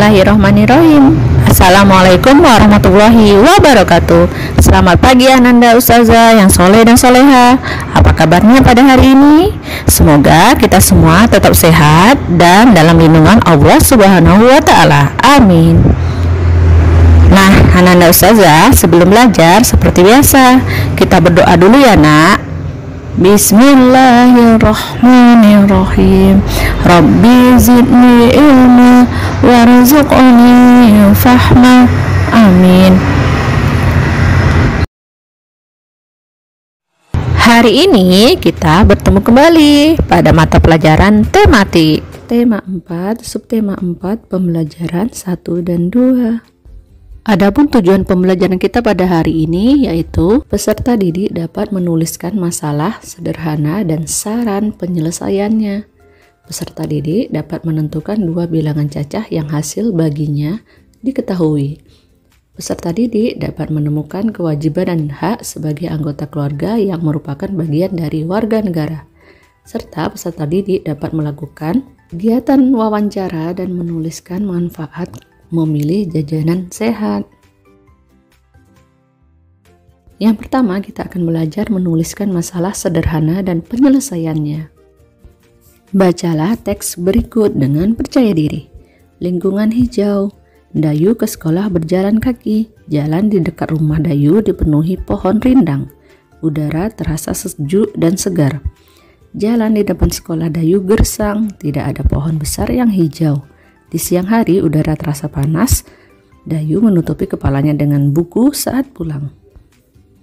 Bismillahirrahmanirrahim. Assalamualaikum warahmatullahi wabarakatuh. Selamat pagi Ananda Ustazah yang soleh dan soleha. Apa kabarnya pada hari ini? Semoga kita semua tetap sehat dan dalam lindungan Allah Subhanahu wa Ta'ala. Amin. Nah, Ananda Ustazah, sebelum belajar seperti biasa, kita berdoa dulu ya, Nak. Bismillahirrahmanirrahim. Rabbi zidni ilma warzuqni fahma. Amin. Hari ini kita bertemu kembali pada mata pelajaran tematik. Tema 4, subtema 4, pembelajaran 1 dan 2. Adapun tujuan pembelajaran kita pada hari ini yaitu peserta didik dapat menuliskan masalah sederhana dan saran penyelesaiannya. Peserta didik dapat menentukan dua bilangan cacah yang hasil baginya diketahui. Peserta didik dapat menemukan kewajiban dan hak sebagai anggota keluarga yang merupakan bagian dari warga negara. Serta peserta didik dapat melakukan kegiatan wawancara dan menuliskan manfaat memilih jajanan sehat. Yang pertama, kita akan belajar menuliskan masalah sederhana dan penyelesaiannya. Bacalah teks berikut dengan percaya diri. Lingkungan hijau. Dayu ke sekolah berjalan kaki. Jalan di dekat rumah Dayu dipenuhi pohon rindang. Udara terasa sejuk dan segar. Jalan di depan sekolah Dayu gersang, tidak ada pohon besar yang hijau. Di siang hari udara terasa panas. Dayu menutupi kepalanya dengan buku saat pulang.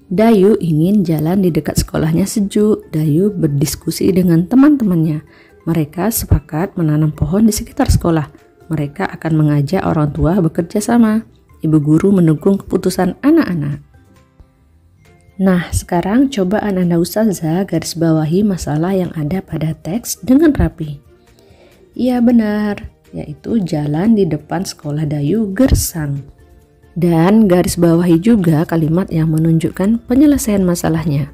Dayu ingin jalan di dekat sekolahnya sejuk. Dayu berdiskusi dengan teman-temannya. Mereka sepakat menanam pohon di sekitar sekolah. Mereka akan mengajak orang tua bekerja sama. Ibu guru mendukung keputusan anak-anak. Nah, sekarang coba Ananda Ustazah garis bawahi masalah yang ada pada teks dengan rapi. Iya benar, yaitu jalan di depan sekolah Dayu gersang. Dan garis bawahi juga kalimat yang menunjukkan penyelesaian masalahnya.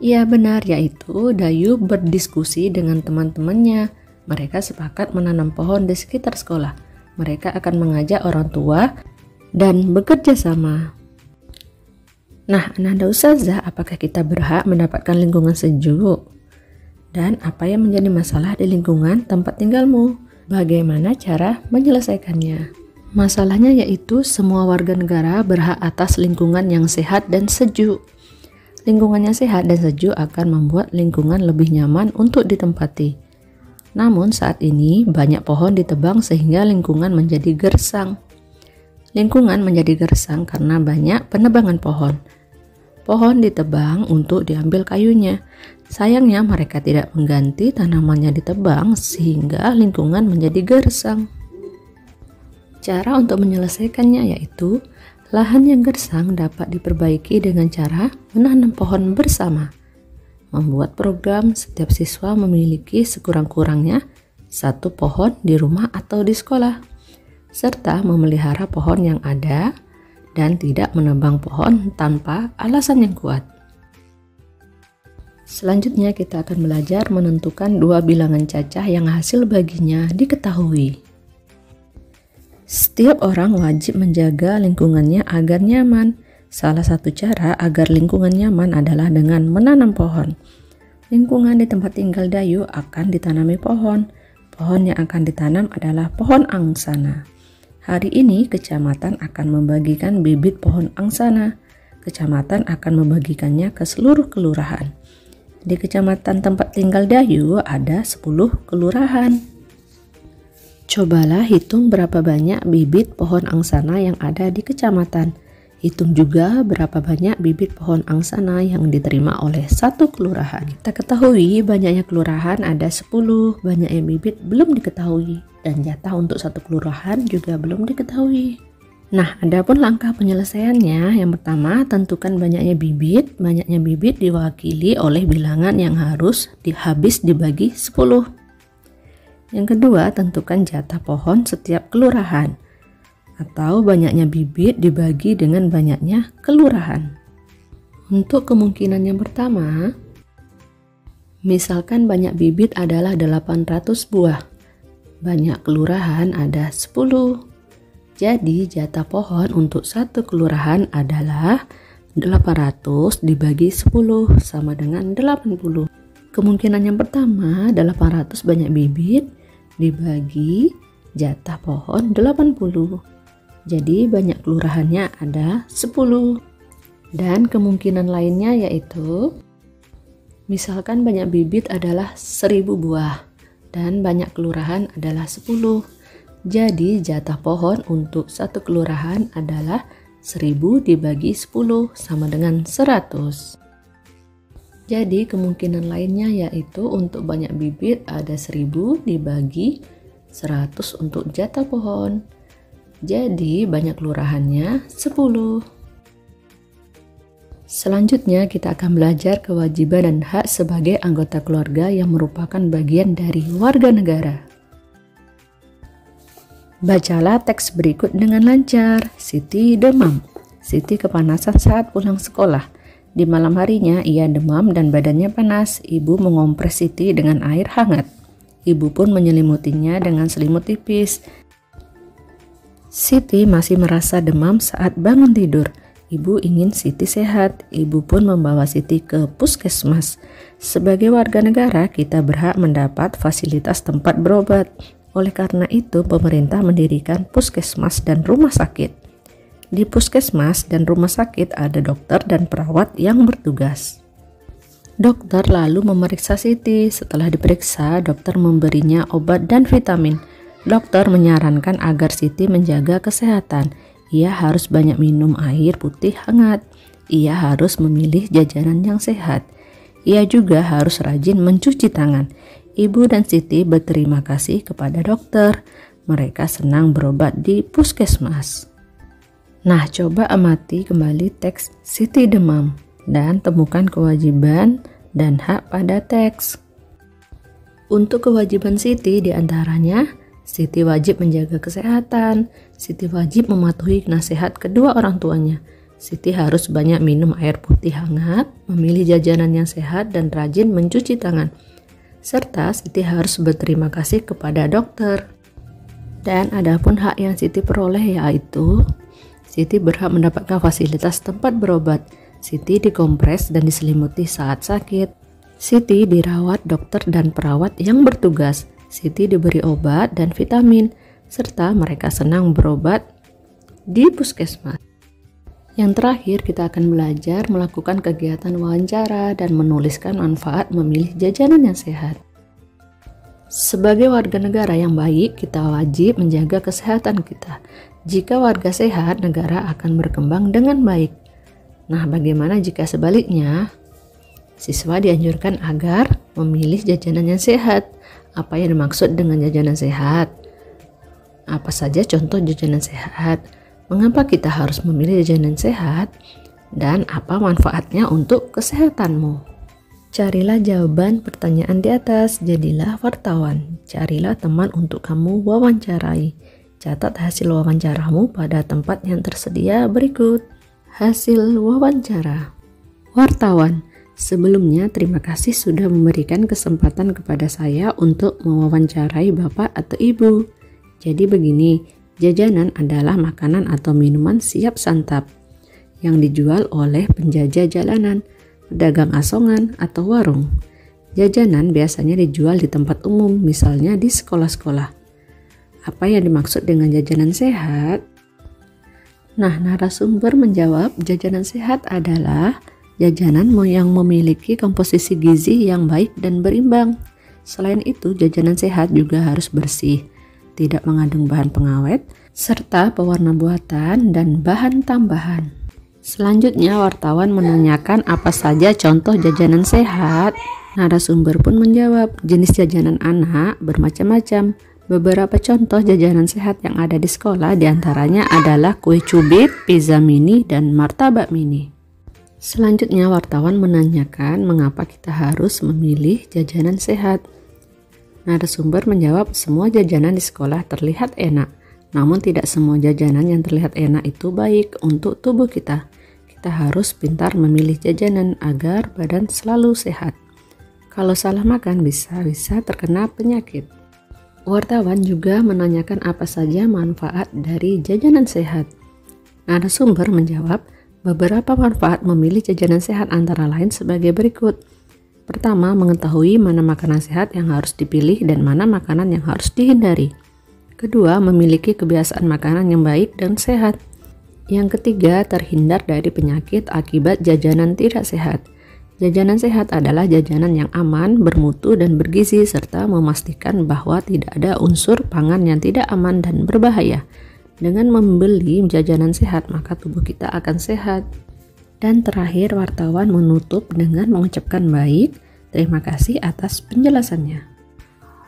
Iya benar, yaitu Dayu berdiskusi dengan teman-temannya. Mereka sepakat menanam pohon di sekitar sekolah. Mereka akan mengajak orang tua dan bekerja sama. Nah, Ananda Ustazah, apakah kita berhak mendapatkan lingkungan sejuk? Dan apa yang menjadi masalah di lingkungan tempat tinggalmu? Bagaimana cara menyelesaikannya? Masalahnya yaitu semua warga negara berhak atas lingkungan yang sehat dan sejuk. Lingkungannya sehat dan sejuk akan membuat lingkungan lebih nyaman untuk ditempati. Namun saat ini banyak pohon ditebang sehingga lingkungan menjadi gersang. Lingkungan menjadi gersang karena banyak penebangan pohon. Pohon ditebang untuk diambil kayunya. Sayangnya mereka tidak mengganti tanamannya ditebang sehingga lingkungan menjadi gersang. Cara untuk menyelesaikannya yaitu lahan yang gersang dapat diperbaiki dengan cara menanam pohon bersama. Membuat program setiap siswa memiliki sekurang-kurangnya satu pohon di rumah atau di sekolah. Serta memelihara pohon yang ada dan tidak menebang pohon tanpa alasan yang kuat. Selanjutnya kita akan belajar menentukan dua bilangan cacah yang hasil baginya diketahui. Setiap orang wajib menjaga lingkungannya agar nyaman. Salah satu cara agar lingkungan nyaman adalah dengan menanam pohon. Lingkungan di tempat tinggal Dayu akan ditanami pohon. Pohon yang akan ditanam adalah pohon angsana. Hari ini kecamatan akan membagikan bibit pohon angsana. Kecamatan akan membagikannya ke seluruh kelurahan. Di kecamatan tempat tinggal Dayu ada 10 kelurahan. Cobalah hitung berapa banyak bibit pohon angsana yang ada di kecamatan. Hitung juga berapa banyak bibit pohon angsana yang diterima oleh satu kelurahan. Kita ketahui banyaknya kelurahan ada 10, banyaknya bibit belum diketahui. Dan jatah untuk satu kelurahan juga belum diketahui. Nah, adapun langkah penyelesaiannya, yang pertama tentukan banyaknya bibit. Banyaknya bibit diwakili oleh bilangan yang harus habis dibagi 10. Yang kedua, tentukan jatah pohon setiap kelurahan. Atau banyaknya bibit dibagi dengan banyaknya kelurahan. Untuk kemungkinan yang pertama, misalkan banyak bibit adalah 800 buah. Banyak kelurahan ada 10. Jadi jatah pohon untuk satu kelurahan adalah 800 dibagi 10 sama dengan 80. Kemungkinan yang pertama, 800 banyak bibit dibagi jatah pohon 80. Jadi banyak kelurahannya ada 10. Dan kemungkinan lainnya yaitu, misalkan banyak bibit adalah 1000 buah dan banyak kelurahan adalah 10. Jadi jatah pohon untuk satu kelurahan adalah 1000 dibagi 10 sama dengan 100. Jadi kemungkinan lainnya yaitu untuk banyak bibit ada 1000 dibagi 100 untuk jatah pohon. Jadi banyak kelurahannya 10. Selanjutnya kita akan belajar kewajiban dan hak sebagai anggota keluarga yang merupakan bagian dari warga negara. Bacalah teks berikut dengan lancar. Siti demam. Siti kepanasan saat pulang sekolah. Di malam harinya ia demam dan badannya panas. Ibu mengompres Siti dengan air hangat. Ibu pun menyelimutinya dengan selimut tipis. Siti masih merasa demam saat bangun tidur. Ibu ingin Siti sehat. Ibu pun membawa Siti ke puskesmas. Sebagai warga negara, kita berhak mendapat fasilitas tempat berobat. Oleh karena itu, pemerintah mendirikan puskesmas dan rumah sakit. Di puskesmas dan rumah sakit ada dokter dan perawat yang bertugas. Dokter lalu memeriksa Siti. Setelah diperiksa, dokter memberinya obat dan vitamin. Dokter menyarankan agar Siti menjaga kesehatan. Ia harus banyak minum air putih hangat. Ia harus memilih jajanan yang sehat. Ia juga harus rajin mencuci tangan. Ibu dan Siti berterima kasih kepada dokter. Mereka senang berobat di puskesmas. Nah, coba amati kembali teks Siti demam dan temukan kewajiban dan hak pada teks. Untuk kewajiban Siti diantaranya, Siti wajib menjaga kesehatan. Siti wajib mematuhi nasihat kedua orang tuanya. Siti harus banyak minum air putih hangat, memilih jajanan yang sehat, dan rajin mencuci tangan. Serta Siti harus berterima kasih kepada dokter. Dan adapun hak yang Siti peroleh yaitu, Siti berhak mendapatkan fasilitas tempat berobat. Siti dikompres dan diselimuti saat sakit. Siti dirawat dokter dan perawat yang bertugas. Siti diberi obat dan vitamin, serta mereka senang berobat di puskesmas. Yang terakhir, kita akan belajar melakukan kegiatan wawancara dan menuliskan manfaat memilih jajanan yang sehat. Sebagai warga negara yang baik, kita wajib menjaga kesehatan kita. Jika warga sehat, negara akan berkembang dengan baik. Nah, bagaimana jika sebaliknya? Siswa dianjurkan agar memilih jajanan yang sehat. Apa yang dimaksud dengan jajanan sehat? Apa saja contoh jajanan sehat? Mengapa kita harus memilih jajanan sehat? Dan apa manfaatnya untuk kesehatanmu? Carilah jawaban pertanyaan di atas. Jadilah wartawan. Carilah teman untuk kamu wawancarai. Catat hasil wawancaramu pada tempat yang tersedia berikut. Hasil wawancara. Wartawan. Sebelumnya, terima kasih sudah memberikan kesempatan kepada saya untuk mewawancarai Bapak atau Ibu. Jadi begini, jajanan adalah makanan atau minuman siap santap yang dijual oleh penjajah jalanan, pedagang asongan, atau warung. Jajanan biasanya dijual di tempat umum, misalnya di sekolah-sekolah. Apa yang dimaksud dengan jajanan sehat? Nah, narasumber menjawab, jajanan sehat adalah jajanan yang memiliki komposisi gizi yang baik dan berimbang. Selain itu, jajanan sehat juga harus bersih, tidak mengandung bahan pengawet, serta pewarna buatan dan bahan tambahan. Selanjutnya, wartawan menanyakan apa saja contoh jajanan sehat. Narasumber pun menjawab, jenis jajanan anak bermacam-macam. Beberapa contoh jajanan sehat yang ada di sekolah diantaranya adalah kue cubit, pizza mini, dan martabak mini. Selanjutnya, wartawan menanyakan mengapa kita harus memilih jajanan sehat. Narasumber menjawab, semua jajanan di sekolah terlihat enak, namun tidak semua jajanan yang terlihat enak itu baik untuk tubuh kita. Kita harus pintar memilih jajanan agar badan selalu sehat. Kalau salah makan bisa terkena penyakit. Wartawan juga menanyakan apa saja manfaat dari jajanan sehat. Narasumber menjawab, beberapa manfaat memilih jajanan sehat antara lain sebagai berikut. Pertama, mengetahui mana makanan sehat yang harus dipilih dan mana makanan yang harus dihindari. Kedua, memiliki kebiasaan makanan yang baik dan sehat. Yang ketiga, terhindar dari penyakit akibat jajanan tidak sehat. Jajanan sehat adalah jajanan yang aman, bermutu, dan bergizi, serta memastikan bahwa tidak ada unsur pangan yang tidak aman dan berbahaya. Dengan membeli jajanan sehat, maka tubuh kita akan sehat. Dan terakhir, wartawan menutup dengan mengucapkan baik, terima kasih atas penjelasannya.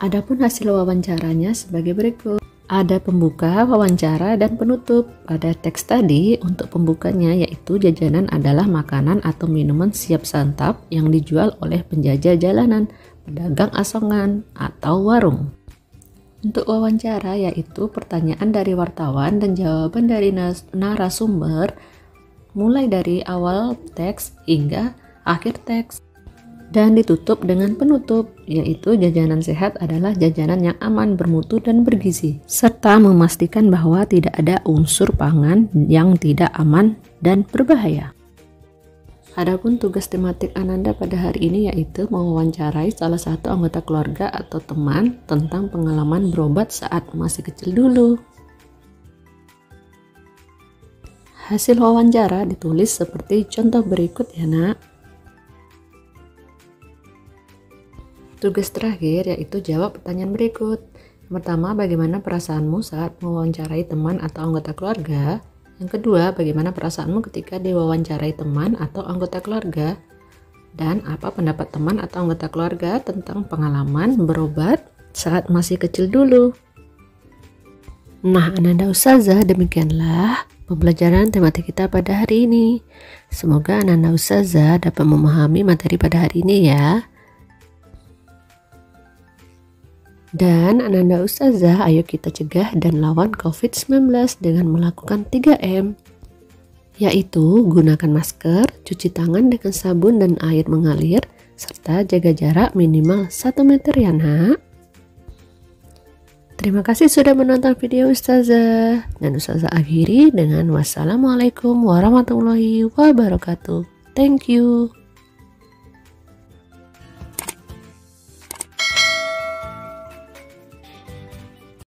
Adapun hasil wawancaranya sebagai berikut. Ada pembuka, wawancara, dan penutup. Pada teks tadi, untuk pembukanya yaitu jajanan adalah makanan atau minuman siap santap yang dijual oleh penjajah jalanan, pedagang asongan, atau warung. Untuk wawancara yaitu pertanyaan dari wartawan dan jawaban dari narasumber mulai dari awal teks hingga akhir teks. Dan ditutup dengan penutup, yaitu jajanan sehat adalah jajanan yang aman, bermutu, dan bergizi, serta memastikan bahwa tidak ada unsur pangan yang tidak aman dan berbahaya. Adapun tugas tematik Ananda pada hari ini yaitu mewawancarai salah satu anggota keluarga atau teman tentang pengalaman berobat saat masih kecil dulu. Hasil wawancara ditulis seperti contoh berikut ya nak. Tugas terakhir yaitu jawab pertanyaan berikut. Yang pertama, bagaimana perasaanmu saat mewawancarai teman atau anggota keluarga? Yang kedua, bagaimana perasaanmu ketika diwawancarai teman atau anggota keluarga? Dan apa pendapat teman atau anggota keluarga tentang pengalaman berobat saat masih kecil dulu? Nah, Ananda Ustazah, demikianlah pembelajaran tematik kita pada hari ini. Semoga Ananda Ustazah dapat memahami materi pada hari ini ya. Dan Ananda Ustazah, ayo kita cegah dan lawan COVID-19 dengan melakukan 3M, yaitu gunakan masker, cuci tangan dengan sabun dan air mengalir, serta jaga jarak minimal 1 meter ya nak. Terima kasih sudah menonton video Ustazah, dan Ustazah akhiri dengan wassalamualaikum warahmatullahi wabarakatuh. Thank you.